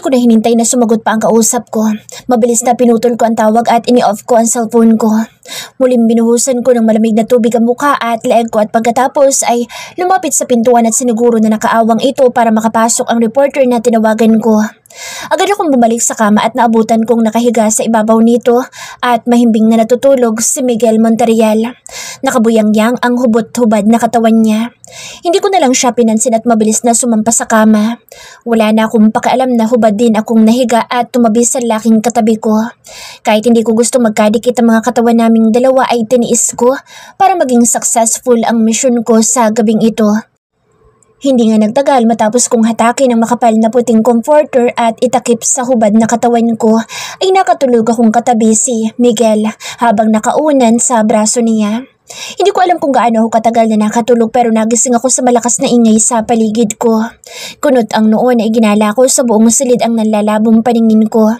ko na hinintay na sumagot pa ang kausap ko. Mabilis na pinutol ko ang tawag at ini-off ko ang cellphone ko. Muling binuhusan ko ng malamig na tubig ang mukha at leeg ko at pagkatapos ay lumapit sa pintuan at siniguro na nakaawang ito para makapasok ang reporter na tinawagan ko. Agad akong bumalik sa kama at naabutan kong nakahiga sa ibabaw nito at mahimbing na natutulog si Miguel Monterreal. Nakabuyangyang ang hubot-hubad na katawan niya. Hindi ko na lang siya pinansin at mabilis na sumampa sa kama. Wala na akong pakialam na hubad din akong nahiga at tumabi sa laking katabi ko. Kahit hindi ko gusto magkadikit ang mga katawan naming dalawa ay tiniis ko para maging successful ang mission ko sa gabing ito. Hindi nga nagtagal matapos kong hatakin ang makapal na puting comforter at itakip sa hubad na katawan ko ay nakatulog akong katabi si Miguel habang nakaunan sa braso niya. Hindi ko alam kung gaano ako katagal na nakatulog pero nagising ako sa malakas na ingay sa paligid ko. Kunot ang noo na iginala ko sa buong silid ang nanlalabong paningin ko.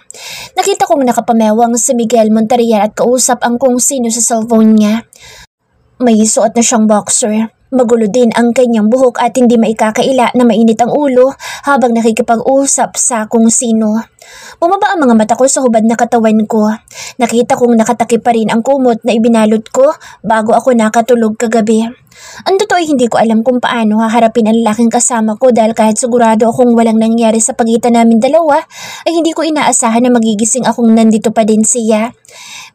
Nakita kong nakapamewang si Miguel Monterreal at kausap ang kung sino sa cellphone niya. May suot na siyang boxer. Magulo din ang kanyang buhok at hindi maikakaila na mainit ang ulo habang nakikipag-usap sa kung sino. Bumaba ang mga mata ko sa hubad na katawan ko. Nakita kong nakatakip pa rin ang kumot na ibinalot ko bago ako nakatulog kagabi. Ang totoo ay hindi ko alam kung paano haharapin ang lalaking kasama ko dahil kahit sigurado akong walang nangyari sa pagitan namin dalawa ay hindi ko inaasahan na magigising akong nandito pa din siya.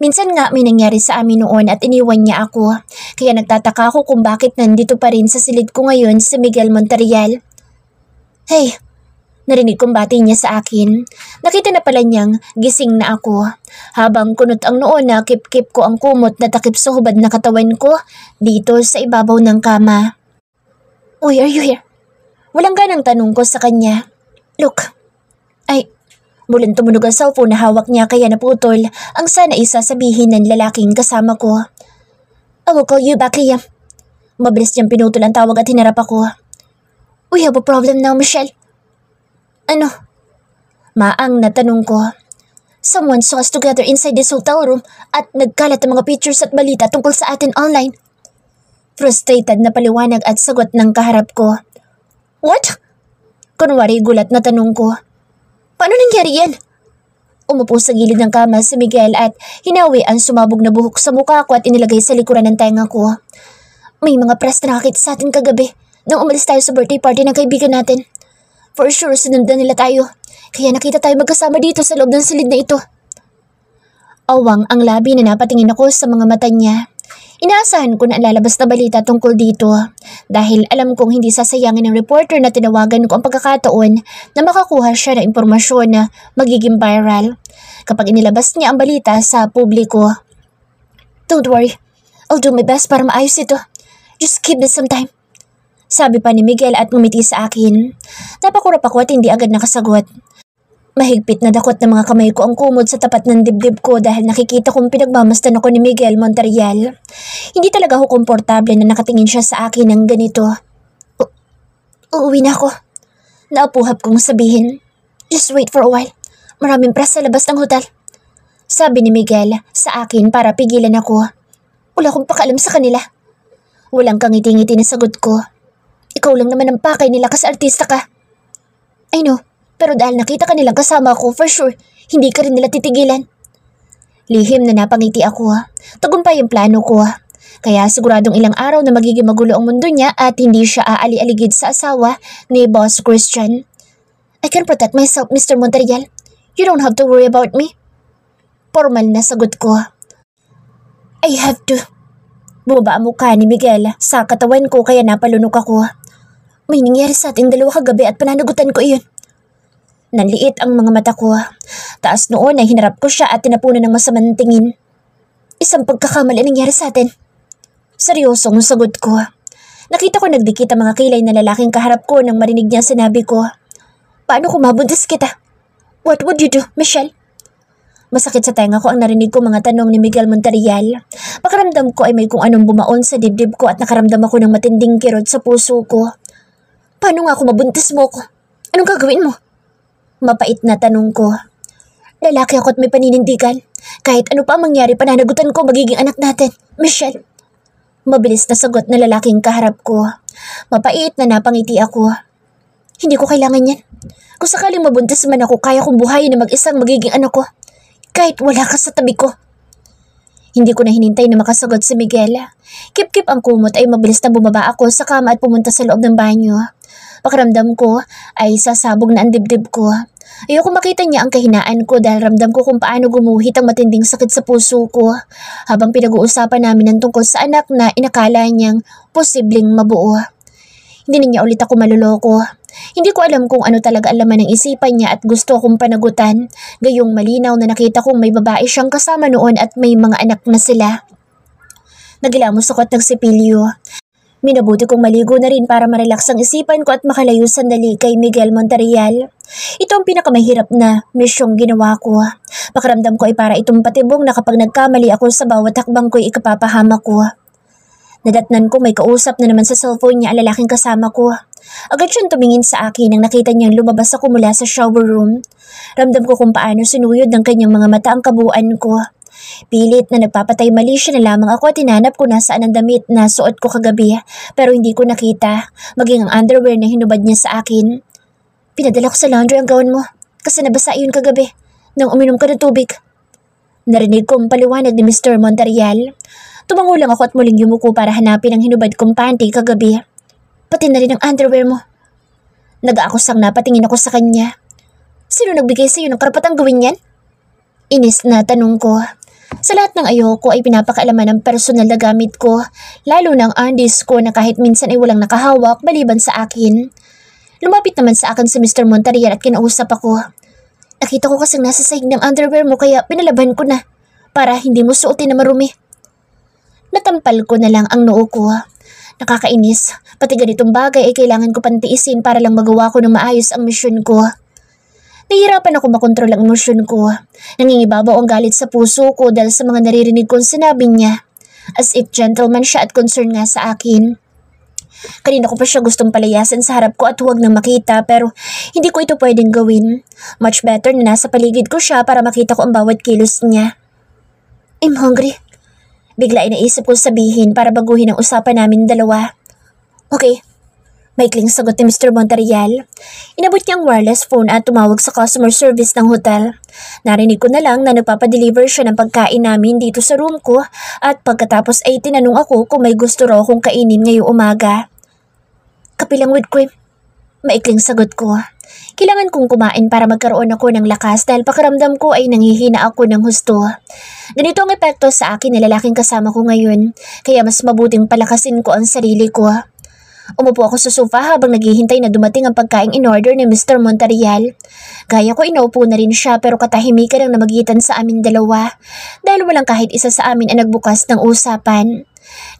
Minsan nga may nangyari sa amin noon at iniwan niya ako. Kaya nagtataka ako kung bakit nandito pa rin sa silid ko ngayon si Miguel Monterreal. Hey! Narinig kong bati niya sa akin. Nakita na pala niyang gising na ako. Habang kunot ang noo na kip-kip ko ang kumot na takip sa hubad na katawan ko dito sa ibabaw ng kama. Uy, are you here? Walang ganang tanong ko sa kanya. Look. Ay, muling tumunog ang cellphone na hawak niya kaya naputol ang sana isasabihin ng lalaking kasama ko. I will call you back, Liam. Mabilis niyang pinutol ang tawag at hinarap ako. We have a problem now, Michelle. Ano? Maang na tanong ko. Someone saw us together inside this hotel room at nagkalat ang mga pictures at balita tungkol sa atin online. Frustrated na paliwanag at sagot ng kaharap ko. What? Kunwari gulat na tanong ko. Paano nangyari yan? Umupo sa gilid ng kama si Miguel at hinawi ang sumabog na buhok sa mukha ko at inilagay sa likuran ng tenga ko. May mga press na nakakita sa atin kagabi nang umalis tayo sa birthday party ng kaibigan natin. For sure, sinundan nila tayo. Kaya nakita tayo magkasama dito sa loob ng silid na ito. Awang ang labi na napatingin ako sa mga mata niya. Inaasahan ko na ang lalabas na balita tungkol dito dahil alam kong hindi sasayangin ng reporter na tinawagan ko ang pagkakataon na makakuha siya ng impormasyon na magiging viral kapag inilabas niya ang balita sa publiko. Don't worry, I'll do my best para maayos ito. Just give me some time. Sabi pa ni Miguel at ngumiti sa akin. Napakurap ako at hindi agad nakasagot. Mahigpit na dakot ng mga kamay ko ang kumot sa tapat ng dibdib ko dahil nakikita kong pinagmamasdan ako ni Miguel Monterreal. Hindi talaga ako komportable na nakatingin siya sa akin ng ganito. Uuwi na ako. Naupuhap kong sabihin. Just wait for a while. Maraming press sa labas ng hotel. Sabi ni Miguel sa akin para pigilan ako. Wala akong pakialam sa kanila. Walang kangiti-ngiti na sagot ko. Ikaw lang naman ang pakay nila kasi artista ka. I know, pero dahil nakita ka nilang kasama ako, for sure, hindi ka rin nila titigilan. Lihim na napangiti ako. Tagumpay ang plano ko. Kaya siguradong ilang araw na magiging magulo ang mundo niya at hindi siya aali-aligid sa asawa ni Boss Christian. I can protect myself, Mr. Monterreal. You don't have to worry about me. Formal na sagot ko. I have to. Bumaba ang mukha ni Miguel sa katawan ko kaya napalunok ako. May nangyari sa ating dalawa kagabi at pananagutan ko iyon. Nanliit ang mga mata ko. Taas noon ay hinarap ko siya at tinapunan ng masamang tingin. Isang pagkakamali nangyari sa atin. Seryosong sagot ko. Nakita ko nagdikit ang mga kilay na lalaking kaharap ko nang marinig niya sinabi ko. Paano kung mabuntis kita? What would you do, Michelle? Masakit sa tenga ko ang narinig ko mga tanong ni Miguel Monterreal. Pakiramdam ko ay may kung anong bumaon sa dibdib ko at nakaramdam ako ng matinding kirot sa puso ko. Paano nga kung mabuntis mo ko? Anong gagawin mo? Mapait na tanong ko. Lalaki ako at may paninindigan. Kahit ano pa ang mangyari, pananagutan ko magiging anak natin, Michelle. Mabilis na sagot na lalaking kaharap ko. Mapait na napangiti ako. Hindi ko kailangan yan. Kung sakaling mabuntis man ako, kaya kong buhayin na mag-isang magiging anak ko. Kahit wala ka sa tabi ko. Hindi ko na hinintay na makasagot si Miguel. Kip-kip ang kumot ay mabilis na bumaba ako sa kama at pumunta sa loob ng banyo. Pakiramdam ko ay sasabog na ang dibdib ko. Ayoko makita niya ang kahinaan ko dahil ramdam ko kung paano gumuhit ang matinding sakit sa puso ko habang pinag-uusapan namin ang tungkol sa anak na inakala niyang posibleng mabuo. Hindi na niya ulit ako maluloko. Hindi ko alam kung ano talaga ang laman ng isipan niya at gusto akong panagutan. Gayong malinaw na nakita kong may babae siyang kasama noon at may mga anak na sila. Nagilamos ako at nagsipilyo. Minabuti kong maligo na rin para marelax ang isipan ko at makalayo sandali kay Miguel Monterreal. Ito ang pinakamahirap na misyong ginawa ko. Pakiramdam ko ay para itong patibong na kapag nagkamali ako sa bawat hakbang ko'y ikapapahamak ko. Nadatnan ko may kausap na naman sa cellphone niya ang lalaking kasama ko. Agad siyang tumingin sa akin nang nakita niyang lumabas ako mula sa shower room. Ramdam ko kung paano sinuyod ng kanyang mga mata ang kabuuan ko. Pilit na nagpapatay mali siya na lamang ako at hinanap ko nasaan ang damit na suot ko kagabi pero hindi ko nakita, maging ang underwear na hinubad niya sa akin. Pinadala ko sa laundry ang gown mo kasi nabasa yun kagabi nang uminom ka ng tubig. Narinig kong paliwanag ni Mr. Monterreal. Tumango lang ako at muling yumuko para hanapin ang hinubad kong panty kagabi. Pati na rin ang underwear mo. Nag-aakusang napatingin ako sa kanya. Sino nagbigay sa iyo ng karapatang gawin yan? Inis na tanong ko. Sa lahat ng ayoko ay pinapakaalaman ng personal na gamit ko, lalo na ang undies ko na kahit minsan ay walang nakahawak maliban sa akin. Lumapit naman sa akin si Mr. Monterreal at kinausap ako. Nakita ko kasing nasa sahig ng underwear mo kaya pinalaban ko na para hindi mo suotin na marumi. Natampal ko na lang ang noo ko. Nakakainis, pati ganitong bagay ay kailangan ko pantiisin para lang magawa ko ng maayos ang misyon ko. Nahihirapan ako makontrol ang emosyon ko. Nangingibabaw ang galit sa puso ko dahil sa mga naririnig kong sinabi niya. As if gentleman siya at concern nga sa akin. Kanina ko pa siya gustong palayasin sa harap ko at huwag nang makita pero hindi ko ito pwedeng gawin. Much better na nasa paligid ko siya para makita ko ang bawat kilos niya. I'm hungry. Bigla ay naisip ko sabihin para baguhin ang usapan namin dalawa. Okay. Maikling sagot ni Mr. Monterreal. Inabot niya ang wireless phone at tumawag sa customer service ng hotel. Narinig ko na lang na nagpapadeliver siya ng pagkain namin dito sa room ko at pagkatapos ay tinanong ako kung may gusto raw kong kainin ngayong umaga. Kapilang with cream. Maikling sagot ko. Kailangan kong kumain para magkaroon ako ng lakas dahil pakiramdam ko ay nanghihina ako ng husto. Ganito ang epekto sa akin na lalaking kasama ko ngayon kaya mas mabuting palakasin ko ang sarili ko. Umupo ako sa sofa habang naghihintay na dumating ang pagkaing in-order ni Mr. Monterreal. Gaya ko inaupo na rin siya pero katahimikan ang namagitan sa amin dalawa dahil walang kahit isa sa amin ang nagbukas ng usapan.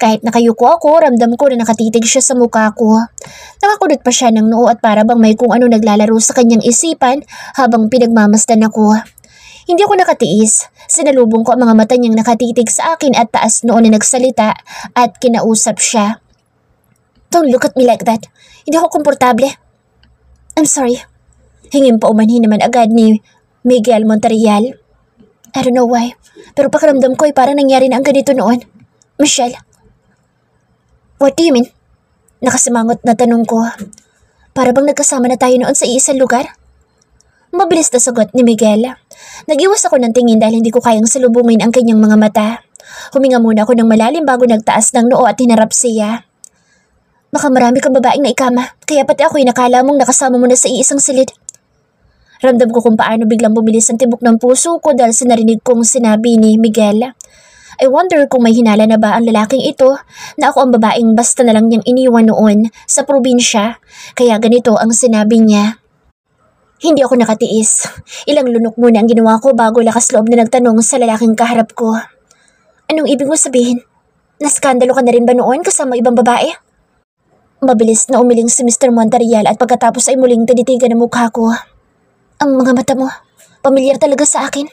Kahit nakayuko ako, ramdam ko na nakatitig siya sa mukha ko. Nakakunot pa siya ng noo at para bang may kung ano naglalaro sa kanyang isipan habang pinagmamasdan ako. Hindi ako nakatiis. Sinalubong ko ang mga mata niyang nakatitig sa akin at taas noon na nagsalita at kinausap siya. Don't look at me like that. Hindi ako komportable. I'm sorry. Hingin pa umanhin naman agad ni Miguel Monterreal. I don't know why, pero pakiramdam ko ay parang nangyari na ang ganito noon. Michelle. What do you mean? Nakasimangot na tanong ko. Para bang nagkasama na tayo noon sa iisang lugar? Mabilis na sagot ni Miguel. Nag-iwas ako ng tingin dahil hindi ko kayang salubungin ang kanyang mga mata. Huminga muna ako ng malalim bago nagtaas ng noo at hinarap siya. Baka marami kang babaeng na ikama, kaya pati ako'y nakala mong nakasama mo na sa iisang silid. Ramdam ko kung paano biglang bumilis ang tibok ng puso ko dahil sa narinig kong sinabi ni Miguel. I wonder kung may hinala na ba ang lalaking ito na ako ang babaeng basta na lang niyang iniwan noon sa probinsya, kaya ganito ang sinabi niya. Hindi ako nakatiis. Ilang lunok muna ang ginawa ko bago lakas loob na nagtanong sa lalaking kaharap ko. Anong ibig mo sabihin? Naskandalo ka na rin ba noon kasama ibang babae? Mabilis na umiling si Mr. Monterreal at pagkatapos ay muling tinitigan ang mukha ko. Ang mga mata mo, pamilyar talaga sa akin.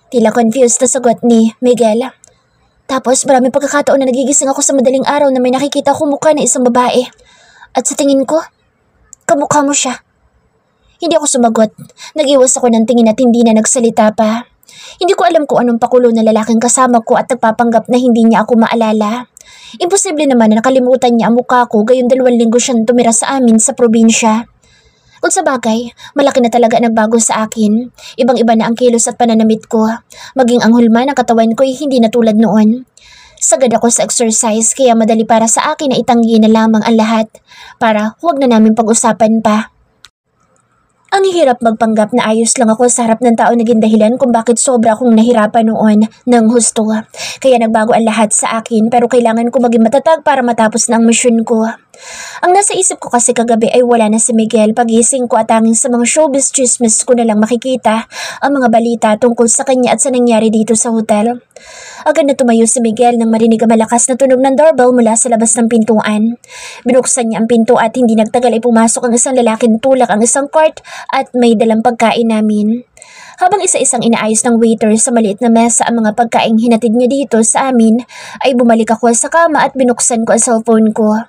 Tila confused na sagot ni Miguel. Tapos maraming pagkakataon na nagigising ako sa madaling araw na may nakikita ko mukha ng isang babae. At sa tingin ko, kamukha mo siya. Hindi ako sumagot. Nag-iwas ako ng tingin at hindi na nagsalita pa. Hindi ko alam kung anong pakulo na lalaking kasama ko at nagpapanggap na hindi niya ako maalala. Imposible naman na nakalimutan niya ang mukha ko gayong 2 linggo siyang tumira sa amin sa probinsya. Kung sa bagay, malaki na talaga nagbago sa akin. Ibang-iba na ang kilos at pananamit ko. Maging ang hulma ng katawan ko ay hindi na tulad noon. Sagad ako sa exercise kaya madali para sa akin na itanggi na lamang ang lahat para huwag na namin pag-usapan pa. Ang hirap magpanggap na ayos lang ako sa harap ng tao naging dahilan kung bakit sobra akong nahirapan noon ng husto. Kaya nagbago ang lahat sa akin pero kailangan ko maging matatag para matapos na ang misyon ko. Ang nasa isip ko kasi kagabi ay wala na si Miguel. Pagising ko at tanging sa mga showbiz chismis ko na lang makikita ang mga balita tungkol sa kanya at sa nangyari dito sa hotel. Agad na tumayo si Miguel nang marinig ang malakas na tunog ng doorbell mula sa labas ng pintuan. Binuksan niya ang pinto at hindi nagtagal ay pumasok ang isang lalaking tulak ang isang cart at may dalang pagkain namin. Habang isa-isang inaayos ng waiter sa maliit na mesa ang mga pagkaing hinatid niya dito sa amin, ay bumalik ako sa kama at binuksan ko ang cellphone ko.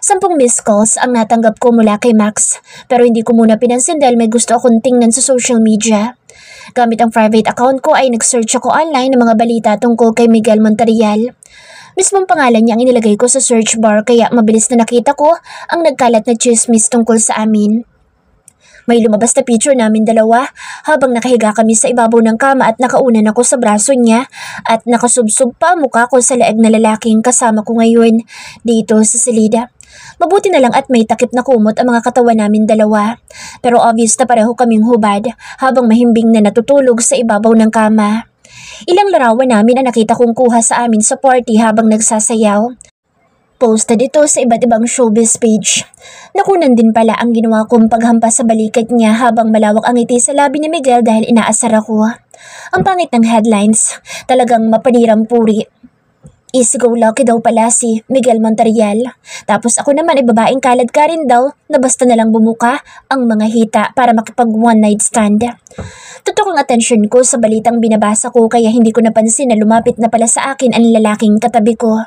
10 missed calls ang natanggap ko mula kay Max, pero hindi ko muna pinansin dahil may gusto akong tingnan sa social media. Gamit ang private account ko ay nag-search ako online ng mga balita tungkol kay Miguel Monterreal. Mismong pangalan niya ang inilagay ko sa search bar kaya mabilis na nakita ko ang nagkalat na chismis tungkol sa amin. May lumabas na picture namin dalawa habang nakahiga kami sa ibabaw ng kama at nakaunan ako sa braso niya at nakasubsob pa ang mukha ko sa leeg na lalaking kasama ko ngayon dito sa silida. Mabuti na lang at may takip na kumot ang mga katawan namin dalawa. Pero obvious na pareho kaming hubad habang mahimbing na natutulog sa ibabaw ng kama. Ilang larawan namin ang nakita kong kuha sa amin sa party habang nagsasayaw. Posted ito sa iba't ibang showbiz page. Nakunan din pala ang ginawa kong paghampas sa balikat niya habang malawak ang ngiti sa labi ni Miguel dahil inaasar ako. Ang pangit ng headlines, talagang mapanirang puri. Easy go lucky daw pala si Miguel Monterreal. Tapos ako naman ay babaeng kalad ka rin daw na basta nalang bumuka ang mga hita para makipag one night stand. Tutok ang atensyon ko sa balitang binabasa ko kaya hindi ko napansin na lumapit na pala sa akin ang lalaking katabi ko.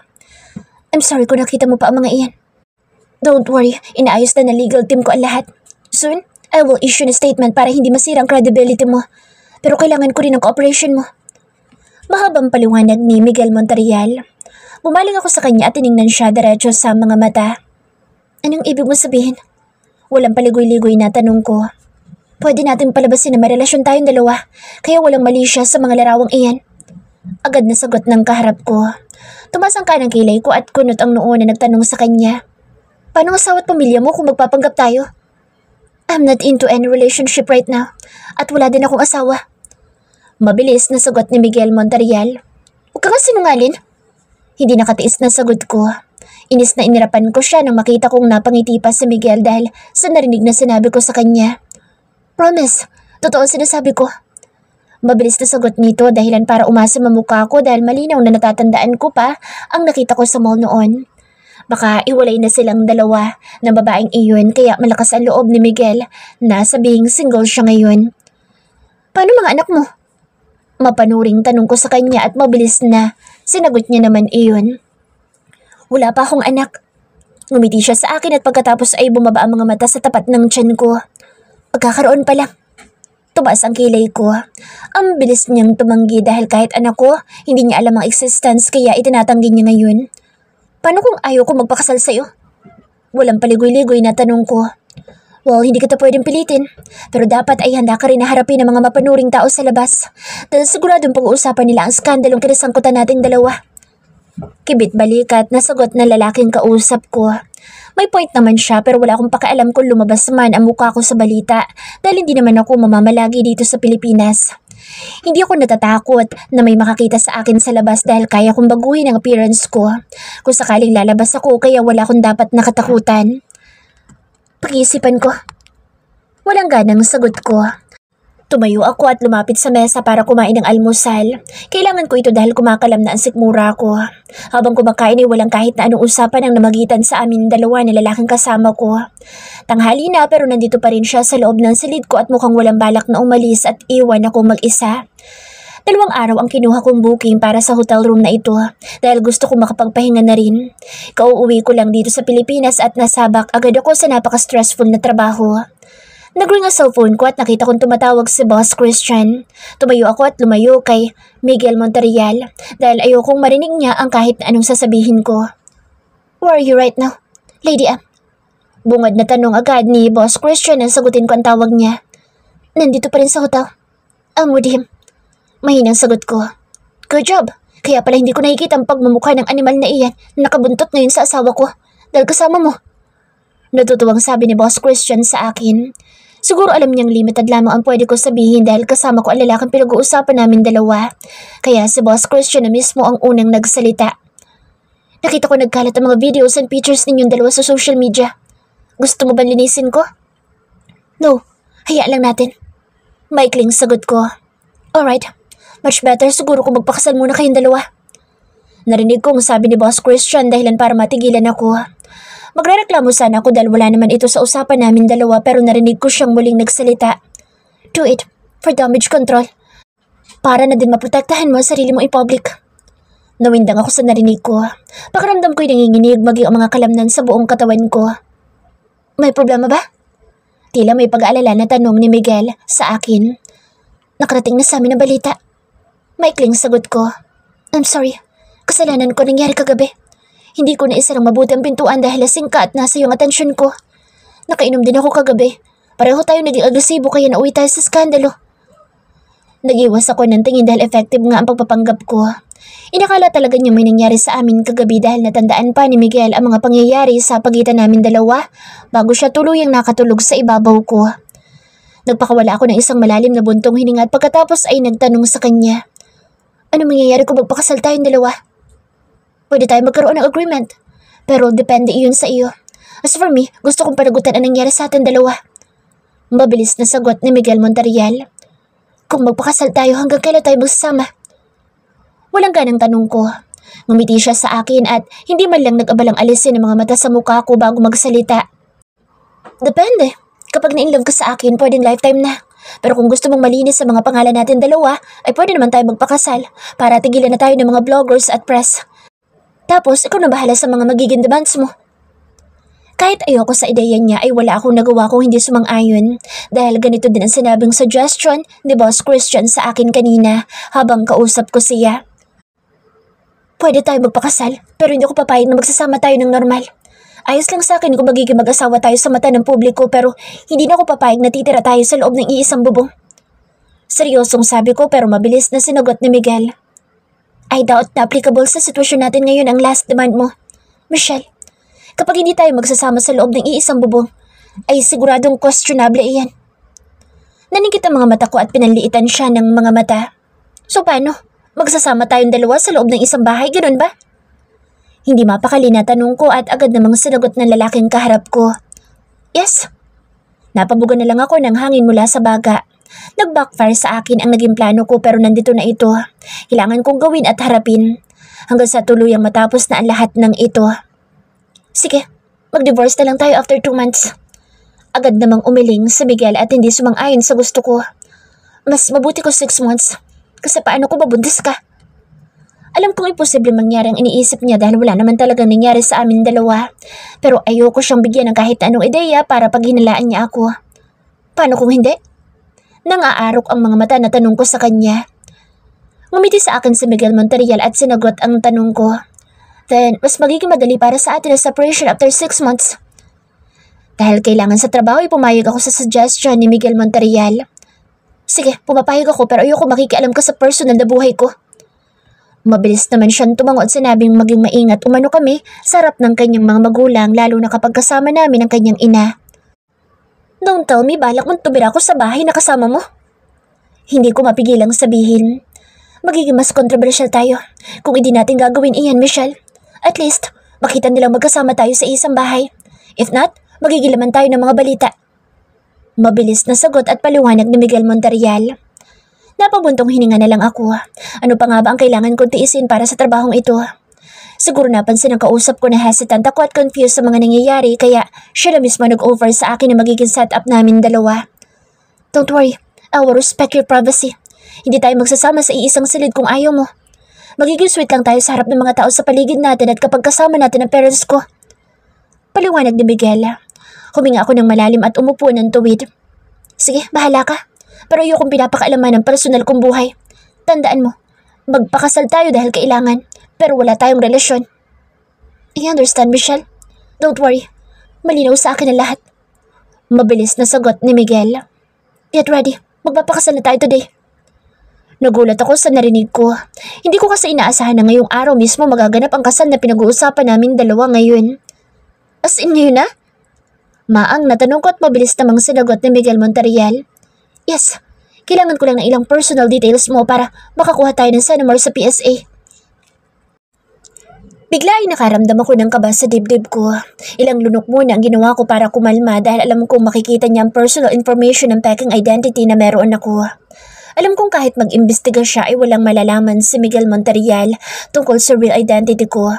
I'm sorry kung nakita mo pa ang mga iyan. Don't worry, inaayos na ng legal team ko ang lahat. Soon, I will issue a statement para hindi masira ang credibility mo. Pero kailangan ko rin ang cooperation mo. Mahabang paliwanag ni Miguel Monterreal. Bumaling ako sa kanya at tiningnan siya diretso sa mga mata. Anong ibig mo sabihin? Walang paligoy-ligoy na tanong ko. Pwede natin palabasin na may relasyon tayong dalawa, kaya walang mali siya sa mga larawang iyan. Agad na sagot ng kaharap ko. Tumas ang kanang kilay ko at kunot ang noo na nagtanong sa kanya. Paano ang asawa at pamilya mo kung magpapanggap tayo? I'm not into any relationship right now at wala din akong asawa. Mabilis na sagot ni Miguel Monterreal. Huwag ka nga sinungalin. Hindi nakatiis na sagot ko. Inis na inirapan ko siya nang makita kong napangiti pa si Miguel dahil sa narinig na sinabi ko sa kanya. Promise, totoo sinasabi ko. Mabilis na sagot nito dahilan para umasa mamukha ko dahil malinaw na natatandaan ko pa ang nakita ko sa mall noon. Baka iwalay na silang dalawa ng babaeng iyon kaya malakas ang loob ni Miguel na sabihing single siya ngayon. Paano mga anak mo? Mapanuring tanong ko sa kanya at mabilis na sinagot niya naman iyon. Wala pa akong anak. Ngumiti siya sa akin at pagkatapos ay bumaba ang mga mata sa tapat ng tiyan ko. Pagkakaroon pa lang. Tumaas ang kilay ko. Ang bilis niyang tumanggi dahil kahit anak ko, hindi niya alam ang existence kaya itinatanggi niya ngayon. Paano kung ayaw ko magpakasal sa'yo? Walang paligoy-ligoy na tanong ko. Well, hindi kita pwedeng pilitin. Pero dapat ay handa ka rin na harapin ang mga mapanuring tao sa labas. Dahil siguradong pag-uusapan nila ang skandalong kinasangkutan nating dalawa. Kibit balikat na sagot ng lalaking kausap ko. May point naman siya pero wala akong pakialam kung lumabas man ang mukha ko sa balita dahil hindi naman ako mamamalagi dito sa Pilipinas. Hindi ako natatakot na may makakita sa akin sa labas dahil kaya kong baguhin ang appearance ko. Kung sakaling lalabas ako kaya wala akong dapat nakatakutan. Pag-iisipan ko. Walang ganang sagot ko. Tumayo ako at lumapit sa mesa para kumain ng almusal. Kailangan ko ito dahil kumakalam na ang sikmura ko. Habang kumakain ay walang kahit na anong usapan ang namagitan sa amin dalawa na lalaking kasama ko. Tanghali na pero nandito pa rin siya sa loob ng silid ko at mukhang walang balak na umalis at iwan ako mag-isa. 2 araw ang kinuha kong booking para sa hotel room na ito dahil gusto kong makapagpahinga na rin. Kauuwi ko lang dito sa Pilipinas at nasabak agad ako sa napaka-stressful na trabaho. Nag-ring ang cellphone ko at nakita kong tumatawag si Boss Christian. Tumayo ako at lumayo kay Miguel Monterreal dahil ayokong marinig niya ang kahit anong sasabihin ko. Where are you right now, Lady M? Bungad na tanong agad ni Boss Christian nang sagutin ko ang tawag niya. Nandito pa rin sa hotel. I'm with him. Mahinang sagot ko. Good job. Kaya pala hindi ko nakikita ang pagmumukha ng animal na iyan na nakabuntot ngayon sa asawa ko dahil kasama mo. Natutuwang sabi ni Boss Christian sa akin. Siguro alam niyang limited lamang ang pwede ko sabihin dahil kasama ko ang lalaking pinag-uusapan namin dalawa. Kaya si Boss Christian na mismo ang unang nagsalita. Nakita ko nagkalat ang mga videos and pictures ninyong dalawa sa social media. Gusto mo ba linisin ko? No, hayaan lang natin. Maikling sagot ko. Alright, much better siguro kung magpakasal muna kayong dalawa. Narinig kong sabi ni Boss Christian dahilan para matigilan ako. Magrereklamo sana ako dahil wala naman ito sa usapan namin dalawa pero narinig ko siyang muling nagsalita. Do it for damage control. Para na din maprotektahan mo ang sarili mo in public. Nawindang ako sa narinig ko. Pakiramdam ko'y nanginginig maging ang mga kalamnan sa buong katawan ko. May problema ba? Tila may pag-aalala na tanong ni Miguel sa akin. Nakarating na sa amin ang balita. Maikling sagot ko. I'm sorry. Kasalanan ko nangyari kagabi. Hindi ko naisarang mabuti ang pintuan dahil lasing ka at nasa iyong atensyon ko. Nakainom din ako kagabi. Pareho tayo naging agresibo kaya nauwi tayo sa skandalo. Nag-iwas ako ng tingin dahil effective nga ang pagpapanggap ko. Inakala talaga niya may nangyari sa amin kagabi dahil natandaan pa ni Miguel ang mga pangyayari sa pagitan namin dalawa bago siya tuluyang nakatulog sa ibabaw ko. Nagpakawala ako ng isang malalim na buntong hininga at pagkatapos ay nagtanong sa kanya. Ano mangyayari kung magpakasal tayong dalawa? Pwede tayo magkaroon ng agreement. Pero depende iyon sa iyo. As for me, gusto kong panagutan ang nangyari sa atin dalawa. Mabilis na sagot ni Miguel Monterreal. Kung magpakasal tayo hanggang kailan tayo magsasama? Walang ganang tanong ko. Ngumiti siya sa akin at hindi man lang nag-abalang alisin ang mga mata sa mukha ko bago magsalita. Depende. Kapag na-inlove ka sa akin, pwedeng lifetime na. Pero kung gusto mong malinis sa mga pangalan natin dalawa, ay pwede naman tayo magpakasal para tigilan na tayo ng mga bloggers at press. Tapos, ikaw na bahala sa mga magiging demands mo. Kahit ayoko sa ideya niya ay wala akong nagawa kung hindi sumang-ayon dahil ganito din ang sinabing suggestion ni Boss Christian sa akin kanina habang kausap ko siya. Pwede tayo magpakasal pero hindi ako papayag na magsasama tayo ng normal. Ayos lang sa akin kung magiging mag-asawa tayo sa mata ng publiko pero hindi na ako papayag na titira tayo sa loob ng iisang bubong. Seryosong sabi ko pero mabilis na sinagot ni Miguel. I doubt na applicable sa sitwasyon natin ngayon ang last demand mo. Michelle, kapag hindi tayo magsasama sa loob ng iisang bubong, ay siguradong questionable iyan. Naningkit ang mga mata ko at pinanliitan siya ng mga mata. So paano? Magsasama tayong dalawa sa loob ng isang bahay, ganun ba? Hindi mapakali na tanong ko at agad namang sinagot ng lalaking kaharap ko. Yes. Napabugan na lang ako ng hangin mula sa baga. Nag-backfire sa akin ang naging plano ko pero nandito na ito. Kailangan kong gawin at harapin. Hanggang sa tuluyang matapos na ang lahat ng ito. Sige, mag-divorce na lang tayo after 2 months. Agad namang umiling si Miguel at hindi sumang-ayon sa gusto ko. Mas mabuti ko 6 months. Kasi paano ko babuntis ka? Alam kong imposible mangyari ang iniisip niya dahil wala naman talagang nangyari sa amin dalawa. Pero ayoko siyang bigyan ng kahit anong ideya para paghinalaan niya ako. Paano kung hindi? Nang-aarok ang mga mata na tanong ko sa kanya. Ngumiti sa akin si Miguel Monterreal at sinagot ang tanong ko. Then, mas magiging madali para sa atin ang separation after 6 months. Dahil kailangan sa trabaho ay pumayag ako sa suggestion ni Miguel Monterreal. Sige, pumapayag ako pero ayoko makikialam ka sa personal na buhay ko. Mabilis naman siyang tumango at sinabing maging maingat umano kami sa harap ng kanyang mga magulang lalo na kapag kasama namin ang kanyang ina. Don't tell me balak mong tumira ko sa bahay na kasama mo. Hindi ko mapigilang sabihin. Magiging mas kontrobersyal tayo kung hindi natin gagawin iyan, Michelle. At least, makita nilang magkasama tayo sa isang bahay. If not, magigilaman tayo ng mga balita. Mabilis na sagot at paliwanag ni Miguel Monterreal. Napabuntong hininga na lang ako. Ano pa nga ba ang kailangan kong tiisin para sa trabahong ito? Siguro napansin ang kausap ko na hesitant ako at confused sa mga nangyayari kaya siya na mismo nag-over sa akin na magiging setup namin dalawa. Don't worry, I will respect your privacy. Hindi tayo magsasama sa iisang silid kung ayaw mo. Magiging sweet lang tayo sa harap ng mga tao sa paligid natin at kapag kasama natin ang parents ko. Paliwanag ni Miguel. Huminga ako ng malalim at umupo ng tuwid. Sige, bahala ka. Pero ayokong pinapakaalaman ng personal kong buhay. Tandaan mo, magpakasal tayo dahil kailangan. Pero wala tayong relasyon. I understand, Michelle. Don't worry. Malinaw sa akin ang lahat. Mabilis na sagot ni Miguel. Get ready, magpapakasal na tayo today. Nagulat ako sa narinig ko. Hindi ko kasi inaasahan na ngayong araw mismo magaganap ang kasal na pinag-uusapan naming dalawa ngayon. As in ngayon na? Maang natanong ko at mabilis namang sinagot ni Miguel Monterreal. Yes, kailangan ko lang ng ilang personal details mo para makakuha tayo ng Senomar sa PSA. Bigla ay nakaramdam ako ng kaba sa dibdib ko. Ilang lunok muna ang ginawa ko para kumalma dahil alam kong makikita niya ang personal information ng peking identity na meron ako. Alam kong kahit mag-imbestiga siya ay walang malalaman si Miguel Monterreal tungkol sa real identity ko.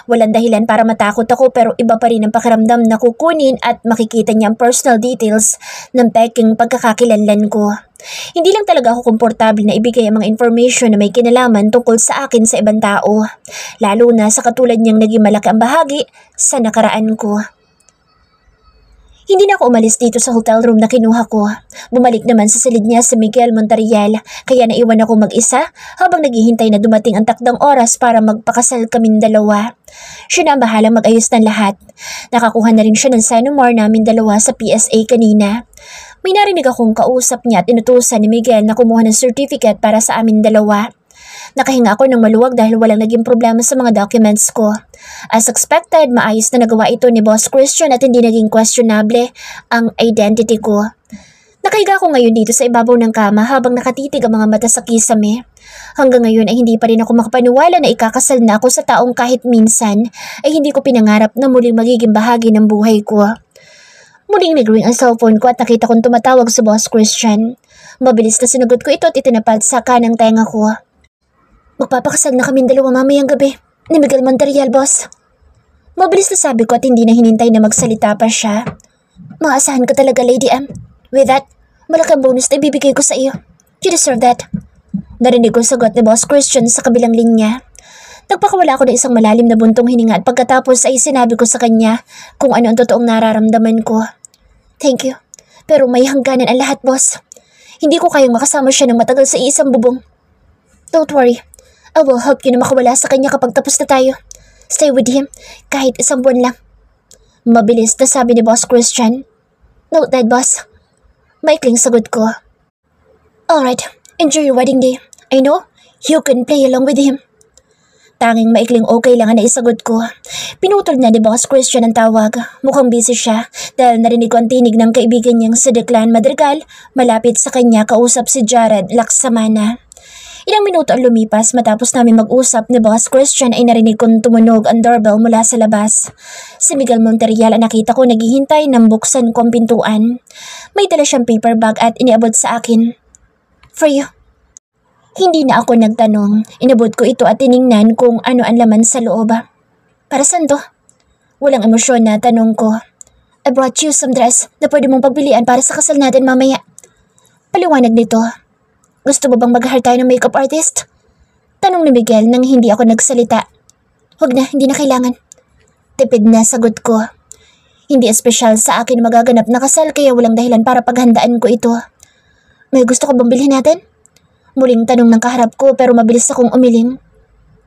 Walang dahilan para matakot ako pero iba pa rin ang pakiramdam na kukunin at makikita niya ang personal details ng peking pagkakakilanlan ko. Hindi lang talaga ako komportable na ibigay ang mga information na may kinalaman tungkol sa akin sa ibang tao. Lalo na sa katulad niyang naging malaki ang bahagi sa nakaraan ko. Hindi na ako umalis dito sa hotel room na kinuha ko. Bumalik naman sa silid niya si Miguel Monterreal kaya naiwan ako mag-isa habang naghihintay na dumating ang takdang oras para magpakasal kaming dalawa. Siya na ang bahalang mag-ayos ng lahat. Nakakuha na rin siya ng Senomar namin dalawa sa PSA kanina. May narinig akong kausap niya at inutusan ni Miguel na kumuha ng certificate para sa amin dalawa. Nakahinga ako ng maluwag dahil walang naging problema sa mga documents ko. As expected, maayos na nagawa ito ni Boss Christian at hindi naging questionable ang identity ko. Nakahiga ako ngayon dito sa ibabaw ng kama habang nakatitig ang mga mata sa kisame. Hanggang ngayon ay hindi pa rin ako makapaniwala na ikakasal na ako sa taong kahit minsan ay hindi ko pinangarap na muling magiging bahagi ng buhay ko. Muling nag-ring ang cellphone ko at nakita kong tumatawag sa Boss Christian. Mabilis na sinagot ko ito at itinapad sa kanang tenga ko. Magpapakasal na kaming dalawa mamayang gabi ni Miguel Monterreal, boss. Mabilis na sabi ko at hindi na hinintay na magsalita pa siya. Maasahan ka talaga, Lady M. With that, malaking bonus na ibibigay ko sa iyo. You deserve that. Narinig ko sagot ni Boss Christian sa kabilang linya. Nagpakawala ako ng isang malalim na buntong hininga at pagkatapos ay sinabi ko sa kanya kung ano ang totoong nararamdaman ko. Thank you. Pero may hangganan ang lahat, boss. Hindi ko kayang makasama siya ng matagal sa isang bubong. Don't worry. I will help you na makawala sa kanya kapag tapos na tayo. Stay with him, kahit isang buwan lang. Mabilis na sabi ni Boss Christian. Note that, boss. Maikling sagot ko. Alright, enjoy your wedding day. I know, you can play along with him. Tanging maikling okay lang ang naisagot ko. Pinutol na ni Boss Christian ang tawag. Mukhang busy siya dahil narinig ko ang tinig ng kaibigan niyang si Declan Madrigal malapit sa kanya kausap si Jared Laksamana. Ilang minuto ang lumipas matapos namin mag-usap ni Boss Christian ay narinig kong tumunog ang doorbell mula sa labas. Si Miguel Monterreal ang nakita ko naghihintay ng buksan ko ang pintuan. May dala siyang paper bag at iniabot sa akin. For you. Hindi na ako nagtanong. Inabot ko ito at tiningnan kung ano ang laman sa loob. Para saan to? Walang emosyon na tanong ko. I brought you some dress na pwede mong pagpilian para sa kasal natin mamaya. Paliwanag nito. Gusto mo bang mag-hire tayo ng makeup artist? Tanong ni Miguel nang hindi ako nagsalita. Huwag na, hindi na kailangan. Tipid na sagot ko. Hindi espesyal sa akin magaganap na kasal kaya walang dahilan para paghandaan ko ito. May gusto ko bang bilhin natin? Muling tanong ng kaharap ko pero mabilis akong umiling.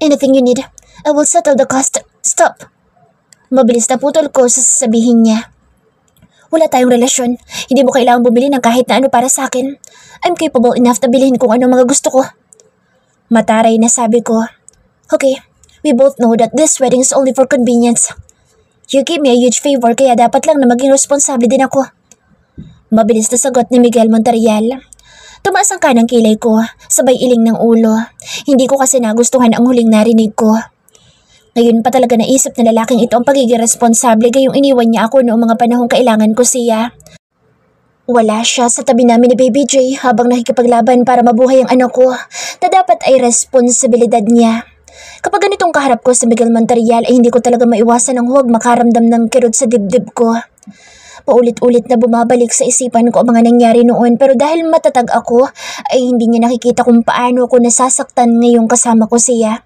Anything you need, I will settle the cost. Stop. Mabilis na putol ko sa sasabihin niya. Wala tayong relasyon. Hindi mo kailangang bumili ng kahit na ano para sa akin. I'm capable enough na bilhin kung ano mga gusto ko. Mataray na sabi ko. Okay, we both know that this wedding is only for convenience. You gave me a huge favor kaya dapat lang na maging responsable din ako. Mabilis na sagot ni Miguel Monterreal. Tumaas ang kanang kilay ko, sabay iling ng ulo. Hindi ko kasi nagustuhan ang huling narinig ko. Ngayon pa talaga naisip na lalaking ito ang pagiging responsable gayong iniwan niya ako noong mga panahong kailangan ko siya. Wala siya sa tabi namin ni Baby J habang nakikipaglaban para mabuhay ang anak ko na dapat ay responsibilidad niya. Kapag ganitong kaharap ko sa Miguel Monterreal ay hindi ko talaga maiwasan ang huwag makaramdam ng kirot sa dibdib ko. Paulit-ulit na bumabalik sa isipan ko ang mga nangyari noon pero dahil matatag ako ay hindi niya nakikita kung paano ako nasasaktan ngayong kasama ko siya.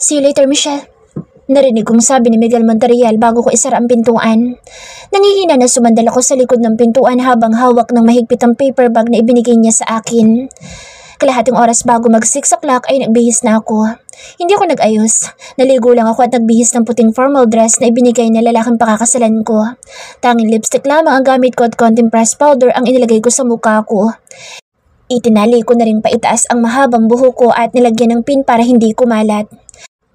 See you later, Michelle. Narinig kong sabi ni Miguel Monterreal bago ko isara ang pintuan. Nangihina na sumandal ako sa likod ng pintuan habang hawak ng mahigpit ang paper bag na ibinigay niya sa akin. Kalahating oras bago mag 6 o'clock ay nagbihis na ako. Hindi ako nag-ayos. Naligo lang ako at nagbihis ng puting formal dress na ibinigay na lalaking pakakasalan ko. Tanging lipstick lamang ang gamit ko at konting pressed powder ang inilagay ko sa mukha ko. Itinali ko na rin paitaas ang mahabang buhok ko at nilagyan ng pin para hindi kumalat.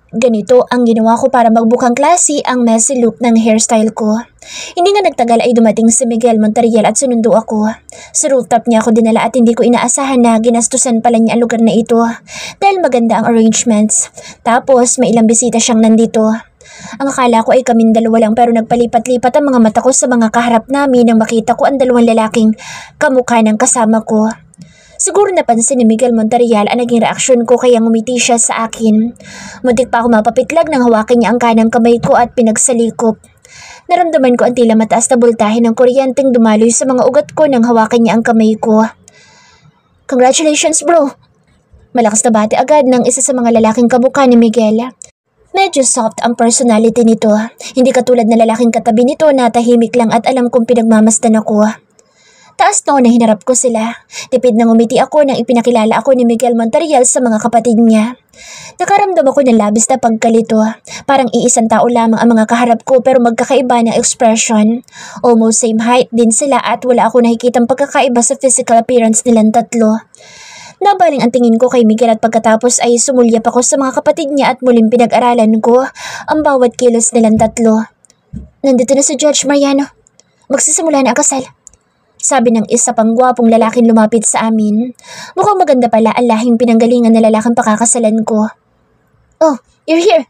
Ganito ang ginawa ko para magbukang klase ang messy look ng hairstyle ko. Hindi nga nagtagal ay dumating si Miguel Monterrial at sunundo ako. Sa rooftop niya ako dinala at hindi ko inaasahan na ginastusan pala niya ang lugar na ito dahil maganda ang arrangements. Tapos may ilang bisita siyang nandito. Ang akala ko ay kaming dalawa lang pero nagpalipat-lipat ang mga mata ko sa mga kaharap namin nang makita ko ang dalawang lalaking kamukha ng kasama ko. Siguro napansin ni Miguel Monterrial ang naging reaksyon ko kaya ngumiti siya sa akin. Muntik pa ako mapapitlag nang hawakin niya ang kanang kamay ko at pinagsalikop. Naramdaman ko ang tila mataas na boltahe ng kuryenteng dumaloy sa mga ugat ko nang hawakan niya ang kamay ko. Congratulations bro! Malakas na bati agad ng isa sa mga lalaking kamukha ni Miguel. Medyo soft ang personality nito. Hindi katulad na lalaking katabi nito na tahimik lang at alam kong pinagmamasdan ako. Taas noon na hinarap ko sila. Tipid na ngumiti ako nang ipinakilala ako ni Miguel Monterrial sa mga kapatid niya. Nakaramdam ako ng labis na pagkalito. Parang iisang tao lamang ang mga kaharap ko pero magkakaiba ng expression. Almost same height din sila at wala ako nakikitang pagkakaiba sa physical appearance nilang tatlo. Nabaling ang tingin ko kay Miguel at pagkatapos ay sumulyap ako sa mga kapatid niya at muling pinag-aralan ko ang bawat kilos nilang tatlo. Nandito na si Judge Mariano. Magsisimula na ang kasal. Sabi ng isa pang gwapong lalaking lumapit sa amin. Mukhang maganda pala ang lahing pinanggalingan na lalaking pakakasalan ko. Oh, you're here.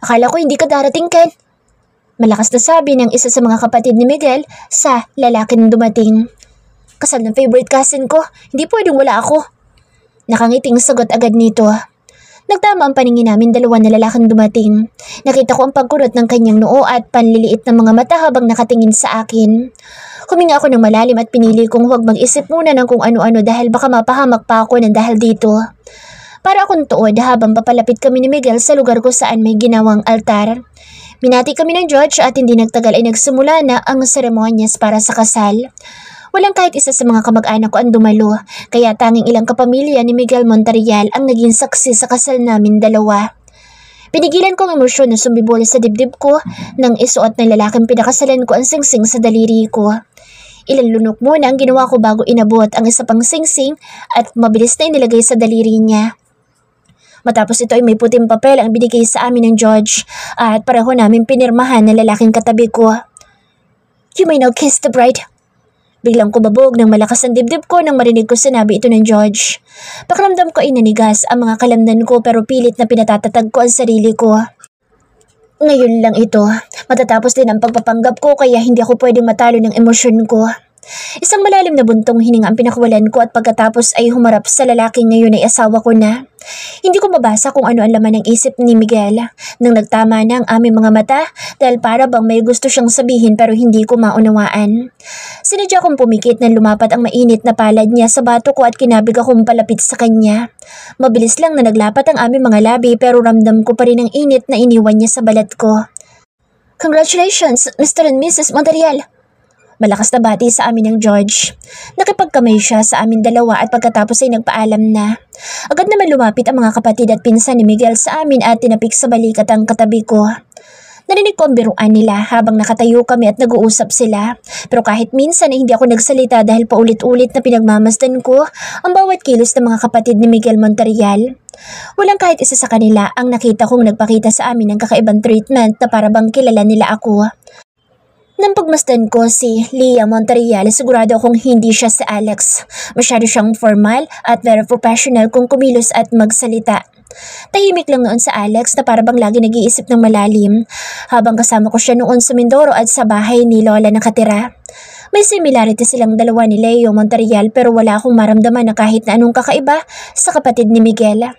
Akala ko hindi ka darating, Ken. Malakas na sabi ng isa sa mga kapatid ni Miguel sa lalaking dumating. Kasal ng favorite cousin ko, hindi pwedeng wala ako. Nakangiting sagot agad nito. Nagtama ang paningin namin dalawa na lalaking dumating. Nakita ko ang pagkurot ng kanyang noo at panliliit ng mga mata habang nakatingin sa akin. Huminga ako ng malalim at pinili kong huwag mag-isip muna ng kung ano-ano dahil baka mapahamak pa ako ng dahil dito. Para akong tuod habang papalapit kami ni Miguel sa lugar ko saan may ginawang altar. Minati kami ng judge at hindi nagtagal ay nagsimula na ang seremonyas para sa kasal. Walang kahit isa sa mga kamag-anak ko ang dumalo, kaya tanging ilang kapamilya ni Miguel Monterrial ang naging saksi sa kasal namin dalawa. Pinigilan ko ang emosyon na sumibol sa dibdib ko nang isuot ng lalaking pinakasalan ko ang singsing sa daliri ko. Ilang lunok muna ang ginawa ko bago inabot ang isa pang singsing at mabilis na inilagay sa daliri niya. Matapos ito ay may puting papel ang binigay sa amin ng judge at pareho namin pinirmahan ng lalaking katabi ko. You may now kiss the bride. Biglang kumabog ng malakas ang dibdib ko nang marinig ko sinabi ito ng judge. Pakiramdam ko ay nanigas ang mga kalamnan ko pero pilit na pinatatatag ko ang sarili ko. Ngayon lang ito, matatapos din ang pagpapanggap ko kaya hindi ako pwedeng matalo ng emosyon ko. Isang malalim na buntong hininga ang pinakawalan ko at pagkatapos ay humarap sa lalaking ngayon ay asawa ko na. Hindi ko mabasa kung ano ang laman ng isip ni Miguel nang nagtama na ang aming mga mata dahil para bang may gusto siyang sabihin pero hindi ko maunawaan. Sinadya kong pumikit nang lumapat ang mainit na palad niya sa bato ko at kinabig akong palapit sa kanya. Mabilis lang na naglapat ang aming mga labi pero ramdam ko pa rin ang init na iniwan niya sa balat ko. Congratulations, Mr. and Mrs. Monterrial! Malakas na bati sa amin ng judge. Nakipagkamay siya sa amin dalawa at pagkatapos ay nagpaalam na. Agad naman lumapit ang mga kapatid at pinsan ni Miguel sa amin at tinapik sa balikat ang katabi ko. Narinig ko ang biruan nila habang nakatayo kami at nag-uusap sila. Pero kahit minsan ay hindi ako nagsalita dahil paulit-ulit na pinagmamasdan ko ang bawat kilos ng mga kapatid ni Miguel Monterrial. Walang kahit isa sa kanila ang nakita kong nagpakita sa amin ng kakaibang treatment na para bang kilala nila ako. Nang pagmasdan ko si Leah Monterrial, sigurado akong hindi siya si Alex. Masyado siyang formal at very professional kung kumilos at magsalita. Tahimik lang noon sa Alex na para bang lagi nag-iisip ng malalim habang kasama ko siya noon sa Mindoro at sa bahay ni Lola nakatira. May similarity silang dalawa ni Leo Monterrial pero wala akong maramdaman na kahit na anong kakaiba sa kapatid ni Miguel.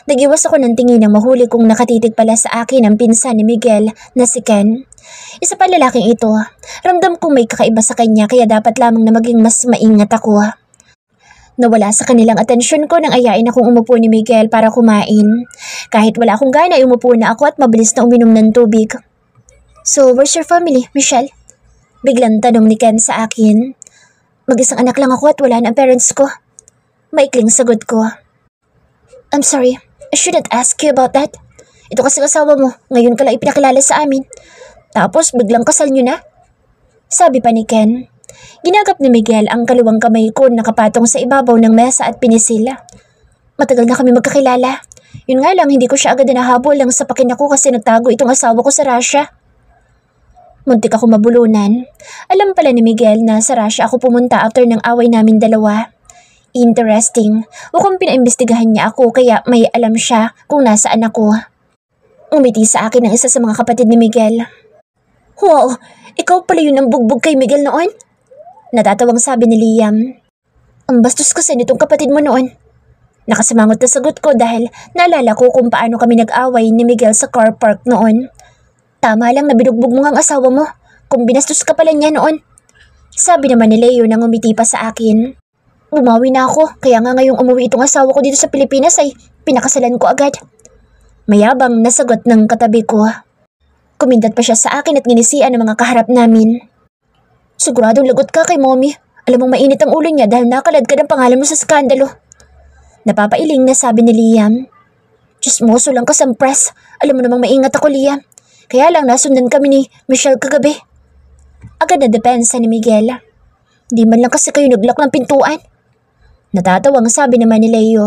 Nag-iwas ako ng tingin nang mahuli kong nakatitig pala sa akin ang pinsan ni Miguel na si Ken. Isa pa lalaking ito, ramdam kong may kakaiba sa kanya kaya dapat lamang na maging mas maingat ako. Nawala sa kanilang atensyon ko nang ayain akong umupo ni Miguel para kumain. Kahit wala akong gana ay umupo na ako at mabilis na uminom ng tubig. So, where's your family, Michelle? Biglang tanong ni Ken sa akin. Mag-isang anak lang ako at wala na ang parents ko. Maikling sagot ko. I'm sorry, I shouldn't ask you about that. Ito kasi asawa mo, ngayon ka lang ipinakilala sa amin. Tapos biglang kasal nyo na? Sabi pa ni Ken. Ginagap ni Miguel ang kaliwang kamay ko nakapatong sa ibabaw ng mesa at pinisil. Matagal na kami magkakilala. Yun nga lang, hindi ko siya agad nahabol lang sa pakin ako kasi nagtago itong asawa ko sa Russia. Muntik ako mabulunan. Alam pala ni Miguel na sa Russia ako pumunta after ng away namin dalawa. Interesting. Mukhang pinaimbestigahan niya ako kaya may alam siya kung nasaan ako. Umiti sa akin ang isa sa mga kapatid ni Miguel. Wow, ikaw pala yun ang bugbog kay Miguel noon? Natatawang sabi ni Liam. Ang bastos kasi nitong kapatid mo noon. Nakasimangot na sagot ko dahil naalala ko kung paano kami nag-away ni Miguel sa car park noon. Tama lang na binugbog mo ngang asawa mo kung binastos ka pala niya noon. Sabi naman ni Leo nang umiti pa sa akin. Bumawi na ako kaya nga ngayong umuwi itong asawa ko dito sa Pilipinas ay pinakasalan ko agad. Mayabang na sagot ng katabi ko. Kumindat pa siya sa akin at ginisian ang mga kaharap namin. Siguradong lagot ka kay mommy. Alam mong mainit ang ulo niya dahil nakalad ka ng pangalan mo sa skandalo. Napapailing na sabi ni Liam. Chismoso lang ka sa press. Alam mo namang maingat ako, Liam. Kaya lang nasundan kami ni Michelle kagabi. Agad na depensa ni Miguel. Di man lang kasi kayo naglak ng pintuan. Natatawang sabi naman ni Leo.